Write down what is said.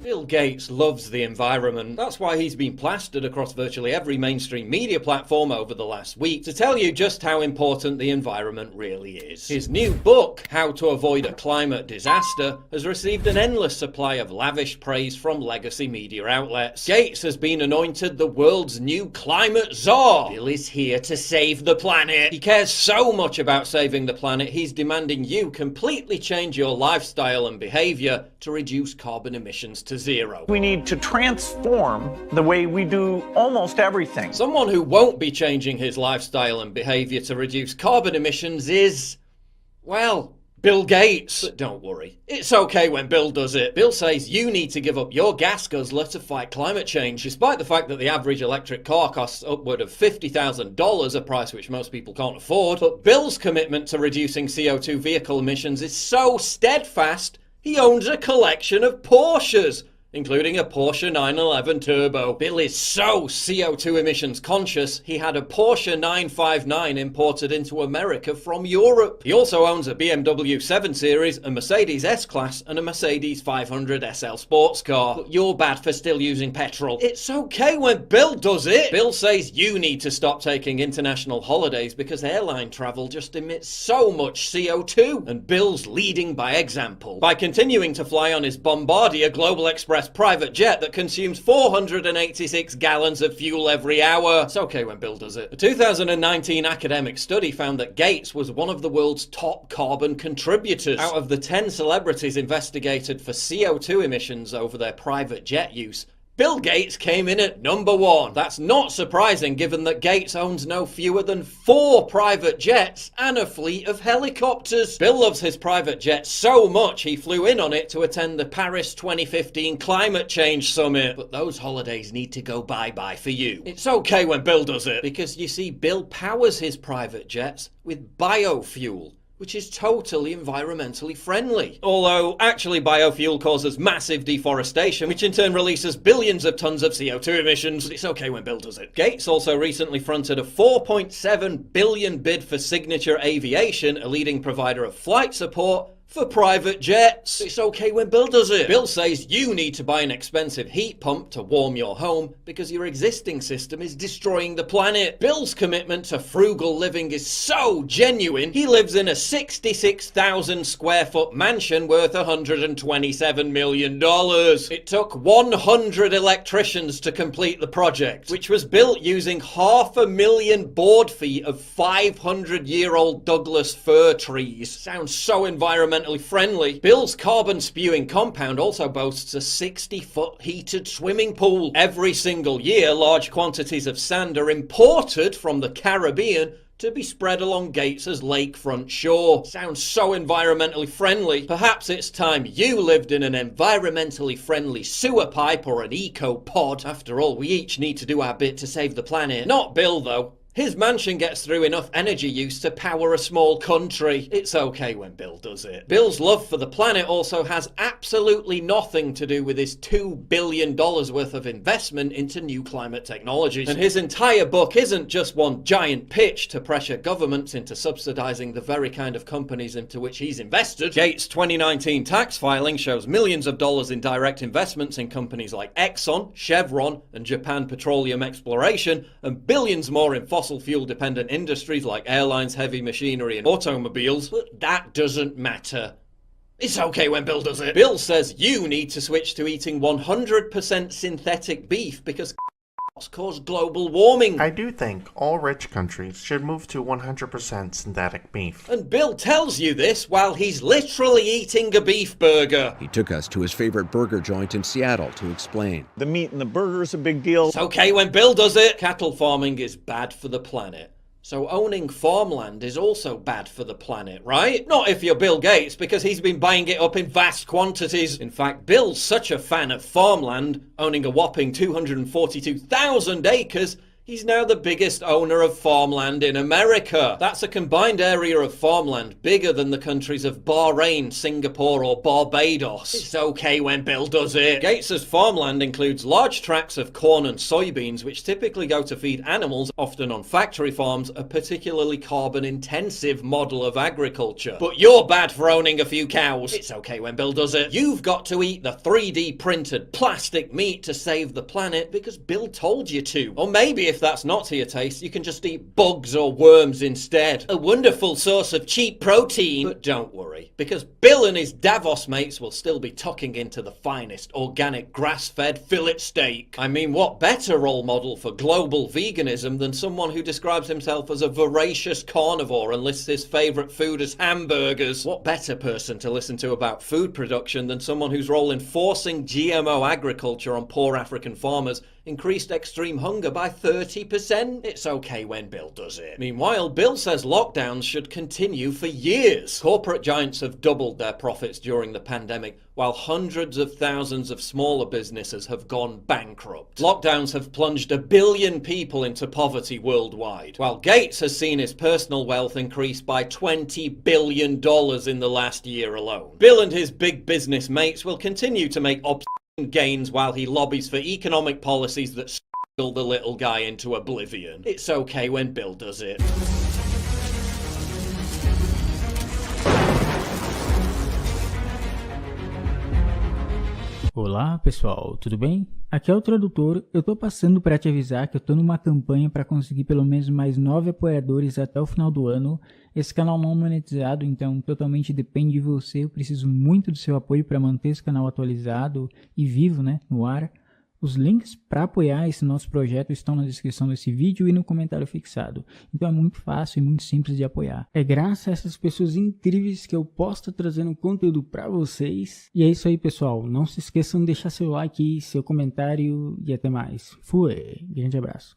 Bill Gates loves the environment. That's why he's been plastered across virtually every mainstream media platform over the last week to tell you just how important the environment really is. His new book, How to Avoid a Climate Disaster, has received an endless supply of lavish praise from legacy media outlets. Gates has been anointed the world's new climate czar. Bill is here to save the planet. He cares so much about saving the planet, he's demanding you completely change your lifestyle and behavior to reduce carbon emissions to zero. We need to transform the way we do almost everything. Someone who won't be changing his lifestyle and behavior to reduce carbon emissions is, well, Bill Gates. But don't worry, it's okay when Bill does it. Bill says you need to give up your gas guzzler to fight climate change, despite the fact that the average electric car costs upward of $50,000, a price which most people can't afford. But Bill's commitment to reducing CO2 vehicle emissions is so steadfast, he owns a collection of Porsches, including a Porsche 911 Turbo. Bill is so CO2 emissions conscious, he had a Porsche 959 imported into America from Europe. He also owns a BMW 7 Series, a Mercedes S-Class, and a Mercedes 500 SL sports car. But you're bad for still using petrol. It's okay when Bill does it. Bill says you need to stop taking international holidays because airline travel just emits so much CO2. And Bill's leading by example by continuing to fly on his Bombardier Global Express private jet that consumes 486 gallons of fuel every hour. It's okay when Bill does it. A 2019 academic study found that Gates was one of the world's top carbon contributors. Out of the 10 celebrities investigated for CO2 emissions over their private jet use, Bill Gates came in at number 1. That's not surprising given that Gates owns no fewer than 4 private jets and a fleet of helicopters. Bill loves his private jet so much he flew in on it to attend the Paris 2015 Climate Change Summit. But those holidays need to go bye-bye for you. It's okay when Bill does it, because you see, Bill powers his private jets with biofuel, which is totally environmentally friendly. Although, actually, biofuel causes massive deforestation, which in turn releases billions of tons of CO2 emissions. But it's okay when Bill does it. Gates also recently fronted a $4.7 billion bid for Signature Aviation, a leading provider of flight support for private jets. It's okay when Bill does it. Bill says you need to buy an expensive heat pump to warm your home because your existing system is destroying the planet. Bill's commitment to frugal living is so genuine, he lives in a 66,000 square foot mansion worth $127 million. It took 100 electricians to complete the project, which was built using 500,000 board feet of 500-year-old Douglas fir trees. Sounds so environmental friendly. Bill's carbon-spewing compound also boasts a 60-foot heated swimming pool. Every single year, large quantities of sand are imported from the Caribbean to be spread along Gates's lakefront shore. Sounds so environmentally friendly. Perhaps it's time you lived in an environmentally friendly sewer pipe or an eco-pod. After all, we each need to do our bit to save the planet. Not Bill, though. His mansion gets through enough energy use to power a small country. It's okay when Bill does it. Bill's love for the planet also has absolutely nothing to do with his $2 billion worth of investment into new climate technologies. And his entire book isn't just one giant pitch to pressure governments into subsidizing the very kind of companies into which he's invested. Gates' 2019 tax filing shows millions of dollars in direct investments in companies like Exxon, Chevron, and Japan Petroleum Exploration, and billions more in fossil fuel dependent industries like airlines, heavy machinery, and automobiles. But that doesn't matter. It's okay when Bill does it. Bill says you need to switch to eating 100% synthetic beef because cause global warming. I do think all rich countries should move to 100% synthetic beef. And Bill tells you this while he's literally eating a beef burger. He took us to his favorite burger joint in Seattle to explain. The meat in the burger is a big deal. It's okay when Bill does it. Cattle farming is bad for the planet. So owning farmland is also bad for the planet, right? Not if you're Bill Gates, because he's been buying it up in vast quantities. In fact, Bill's such a fan of farmland, owning a whopping 242,000 acres, He's now the biggest owner of farmland in America. That's a combined area of farmland bigger than the countries of Bahrain, Singapore or Barbados. It's okay when Bill does it. Gates's farmland includes large tracts of corn and soybeans which typically go to feed animals, often on factory farms, a particularly carbon-intensive model of agriculture. But you're bad for owning a few cows. It's okay when Bill does it. You've got to eat the 3D printed plastic meat to save the planet because Bill told you to. Or maybe if that's not to your taste, you can just eat bugs or worms instead. A wonderful source of cheap protein. But don't worry, because Bill and his Davos mates will still be tucking into the finest organic grass-fed fillet steak. I mean, what better role model for global veganism than someone who describes himself as a voracious carnivore and lists his favourite food as hamburgers? What better person to listen to about food production than someone whose role in forcing GMO agriculture on poor African farmers increased extreme hunger by 30%? It's okay when Bill does it. Meanwhile, Bill says lockdowns should continue for years. Corporate giants have doubled their profits during the pandemic, while hundreds of thousands of smaller businesses have gone bankrupt. Lockdowns have plunged 1 billion people into poverty worldwide, while Gates has seen his personal wealth increase by $20 billion in the last year alone. Bill and his big business mates will continue to make gains while he lobbies for economic policies that swindle the little guy into oblivion. It's okay when Bill does it. Olá pessoal, tudo bem? Aqui é o Tradutor. Eu tô passando para te avisar que eu tô numa campanha para conseguir pelo menos mais 9 apoiadores até o final do ano. Esse canal não é monetizado, então totalmente depende de você. Eu preciso muito do seu apoio para manter esse canal atualizado e vivo, né, no ar. Os links para apoiar esse nosso projeto estão na descrição desse vídeo e no comentário fixado. Então é muito fácil e muito simples de apoiar. É graças a essas pessoas incríveis que eu posso estar trazendo conteúdo para vocês. E é isso aí, pessoal. Não se esqueçam de deixar seu like, seu comentário e até mais. Fui! Grande abraço.